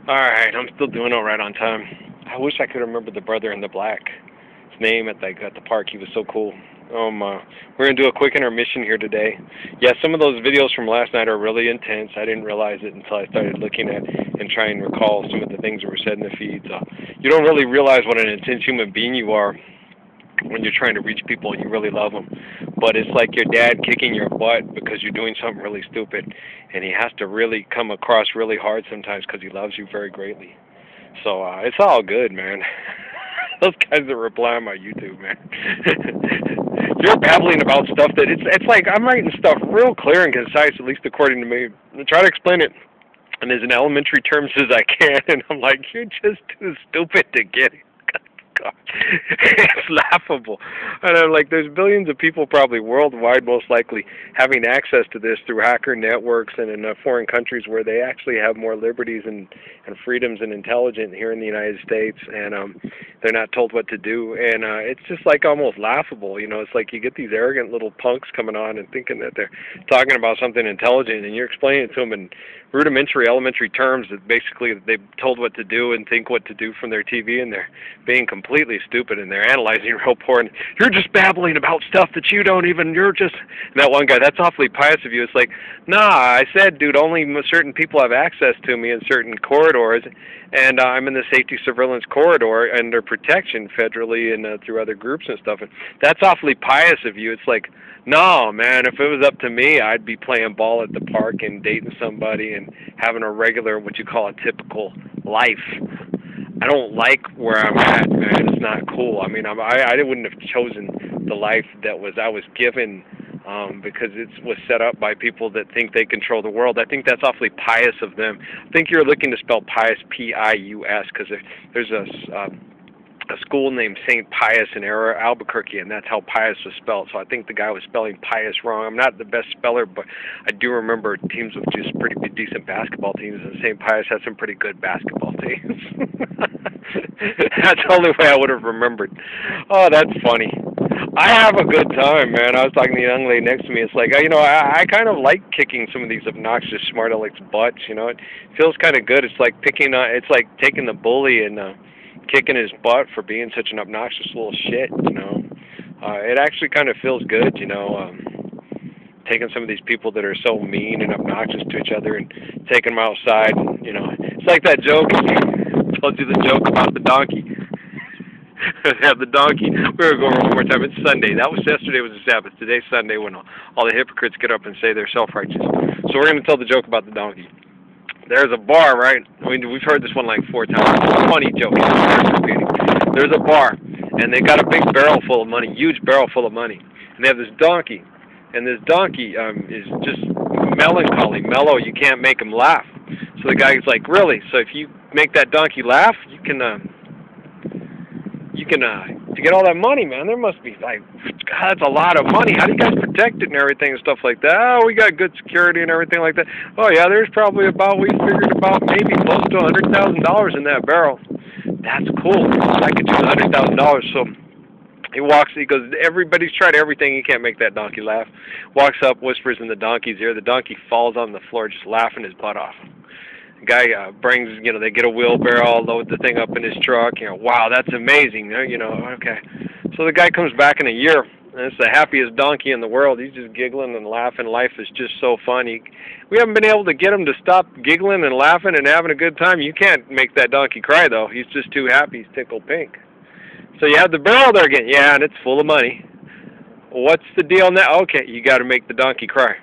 Alright, I'm still doing alright on time. I wish I could remember the brother in the black. His name at the park. He was so cool. We're gonna do a quick intermission here today. Yeah, some of those videos from last night are really intense. I didn't realize it until I started looking at and trying to recall some of the things that were said in the feeds. You don't really realize what an intense human being you are when you're trying to reach people and you really love them. But it's like your dad kicking your butt because you're doing something really stupid, and he has to really come across really hard sometimes because he loves you very greatly. So it's all good, man. Those guys that reply on my YouTube, man. You're babbling about stuff that it's like I'm writing stuff real clear and concise, at least according to me. I try to explain it in as elementary terms as I can, and I'm like, you're just too stupid to get it. God. It's laughable. And I'm like, there's billions of people probably worldwide most likely having access to this through hacker networks and in foreign countries where they actually have more liberties and freedoms and intelligence here in the United States, and they're not told what to do. And it's just like almost laughable. You know, it's like you get these arrogant little punks coming on and thinking that they're talking about something intelligent, and you're explaining it to them in rudimentary, elementary terms that basically they've told what to do and think what to do from their TV, and they're being completely stupid, and they're analyzing real poor, and you're just babbling about stuff that you don't even, you're just, and that one guy, that's awfully pious of you. It's like, nah, I said, dude, only certain people have access to me in certain corridors, and I'm in the safety surveillance corridor under protection federally and through other groups and stuff, and that's awfully pious of you. It's like, no, man, if it was up to me, I'd be playing ball at the park and dating somebody and having a regular, what you call a typical life. I don't like where I'm at, man. It's not cool. I mean, I wouldn't have chosen the life that I was given because it was set up by people that think they control the world. I think that's awfully pious of them. I think you're looking to spell pious, P-I-U-S, because there's a school named St. Pius in Albuquerque, and that's how pious was spelled. So I think the guy was spelling pious wrong. I'm not the best speller, but I do remember teams with just pretty decent basketball teams, and St. Pius had some pretty good basketball teams. That's the only way I would have remembered. Oh, that's funny. I have a good time, man. I was talking to the young lady next to me. It's like, you know, I kind of like kicking some of these obnoxious smart alecks' butts. You know, it feels kind of good. It's like it's like taking the bully and kicking his butt for being such an obnoxious little shit, you know. It actually kind of feels good, you know, taking some of these people that are so mean and obnoxious to each other and taking them outside, and, you know. It's like that joke, I told you the joke about the donkey. Have the donkey. We're going one more time. It's Sunday. That was yesterday was the Sabbath. Today's Sunday when all the hypocrites get up and say they're self-righteous. So we're going to tell the joke about the donkey. There's a bar, right? I mean, we've heard this one like 4 times. It's a funny joke. There's a bar, and they got a big barrel full of money, huge barrel full of money. And they have this donkey, and this donkey is just melancholy, mellow. You can't make him laugh. So the guy's like, really? So if you make that donkey laugh, you can to get all that money, man, there must be like, God, that's a lot of money. How do you guys protect it and everything and stuff like that? Oh, we got good security and everything like that. Oh, yeah, there's probably we figured about maybe close to $100,000 in that barrel. That's cool. I could do $100,000. So he goes, everybody's tried everything. He can't make that donkey laugh. Walks up, whispers in the donkey's ear. The donkey falls on the floor just laughing his butt off. Guy brings, you know, they get a wheelbarrow, load the thing up in his truck, you know, wow, that's amazing, you know, okay. So the guy comes back in a year, and it's the happiest donkey in the world. He's just giggling and laughing. Life is just so funny. We haven't been able to get him to stop giggling and laughing and having a good time. You can't make that donkey cry, though. He's just too happy. He's tickled pink. So you have the barrel there again. Yeah, and it's full of money. What's the deal now? Okay, you got to make the donkey cry.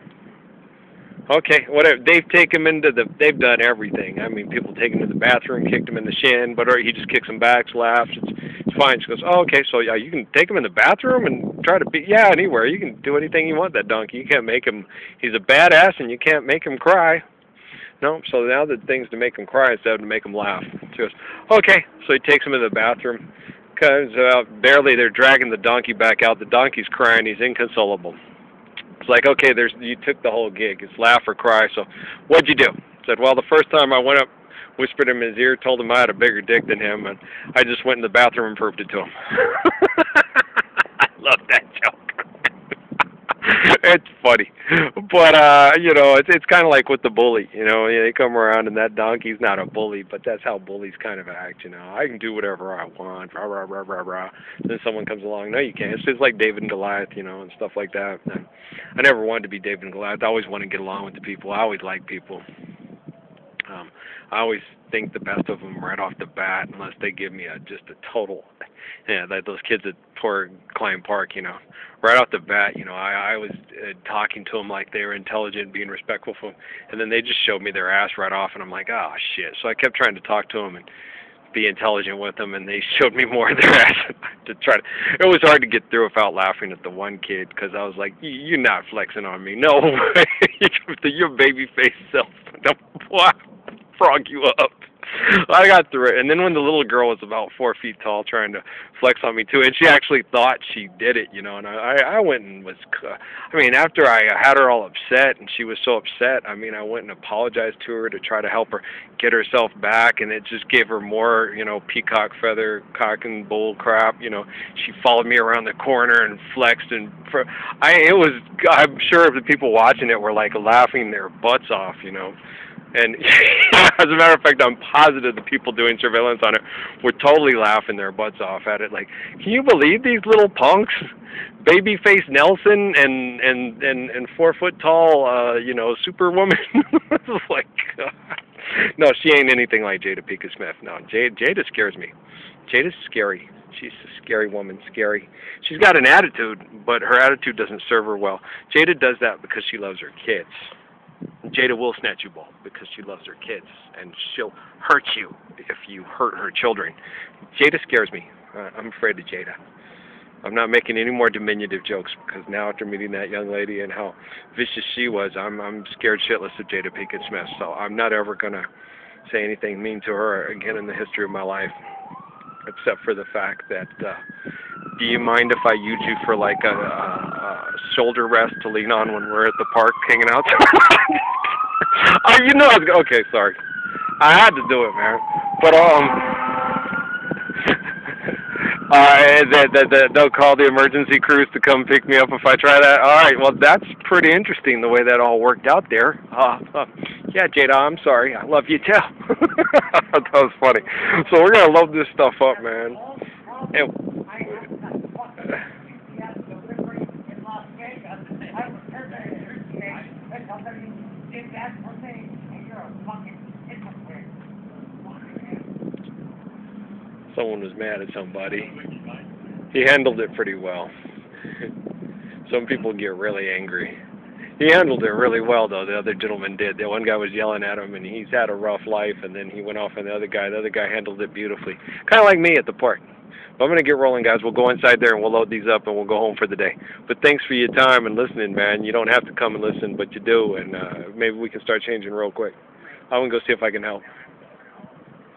Okay, whatever. They've taken him they've done everything. I mean, people take him to the bathroom, kicked him in the shin, but he just kicks him back, laughs. It's fine. She goes, oh, okay, so yeah, you can take him in the bathroom and try to yeah, anywhere. You can do anything you want, that donkey. You can't make him, he's a badass, and you can't make him cry. No, so now the thing's to make him cry instead of to make him laugh. She goes, okay, so he takes him in the bathroom. Comes out, barely they're dragging the donkey back out. The donkey's crying. He's inconsolable. It's like, okay, you took the whole gig. It's laugh or cry. So what'd you do? Said, well, the first time I went up, whispered in his ear, told him I had a bigger dick than him, and I just went in the bathroom and proved it to him. I love that joke. It's funny, but you know, it's kind of like with the bully. You know, they come around and that donkey's not a bully, but that's how bullies kind of act. You know, I can do whatever I want. Rah rah rah rah rah. Then someone comes along, no, you can't. It's just like David and Goliath, you know, and stuff like that. And I never wanted to be David and Goliath. I always want to get along with the people. I always like people. I always think the best of them right off the bat, unless they give me just a total, yeah, like those kids at poor Klein Park, you know, right off the bat, you know, I was talking to them like they were intelligent, being respectful for them, and then they just showed me their ass right off, and I'm like, oh shit. So I kept trying to talk to them and be intelligent with them, and they showed me more of their ass to try to. It was hard to get through without laughing at the one kid, because I was like, you're not flexing on me, no way. Your baby face self, what? Frog you up. I got through it, and then when the little girl was about 4 feet tall, trying to flex on me too, and she actually thought she did it, you know, and I went and was, I mean, after I had her all upset, and she was so upset, I mean, I went and apologized to her to try to help her get herself back, and it just gave her more, you know, peacock feather, cock and bull crap, you know. She followed me around the corner and flexed, and I'm sure the people watching it were like laughing their butts off, you know. And as a matter of fact, I'm positive the people doing surveillance on it were totally laughing their butts off at it. Like, can you believe these little punks, babyface Nelson and 4 foot tall, you know, Superwoman? It's like, no, she ain't anything like Jada Pinkett Smith. No, Jada scares me. Jada's scary. She's a scary woman, scary. She's got an attitude, but her attitude doesn't serve her well. Jada does that because she loves her kids. Jada will snatch you ball because she loves her kids, and she'll hurt you if you hurt her children. Jada scares me. I'm afraid of Jada. I'm not making any more diminutive jokes, because now after meeting that young lady and how vicious she was, I'm scared shitless of Jada Pinkett Smith. So I'm not ever gonna say anything mean to her again in the history of my life, except for the fact that. Do you mind if I use you for like a shoulder rest to lean on when we're at the park hanging out? You know, okay, sorry. I had to do it, man. But they'll call the emergency crews to come pick me up if I try that. All right, well, that's pretty interesting the way that all worked out there. Yeah, Jada, I'm sorry. I love you too. That was funny. So we're gonna load this stuff up, man. And, someone was mad at somebody. He handled it pretty well. Some people get really angry. He handled it really well, though. The other gentleman did. The one guy was yelling at him, and he's had a rough life, and then he went off on the other guy. The other guy handled it beautifully. Kind of like me at the park. But I'm going to get rolling, guys. We'll go inside there, and we'll load these up, and we'll go home for the day. But thanks for your time and listening, man. You don't have to come and listen, but you do, and maybe we can start changing real quick. I'm going to go see if I can help.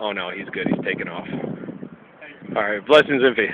Oh, no, he's good. He's taking off. All right, blessings and peace.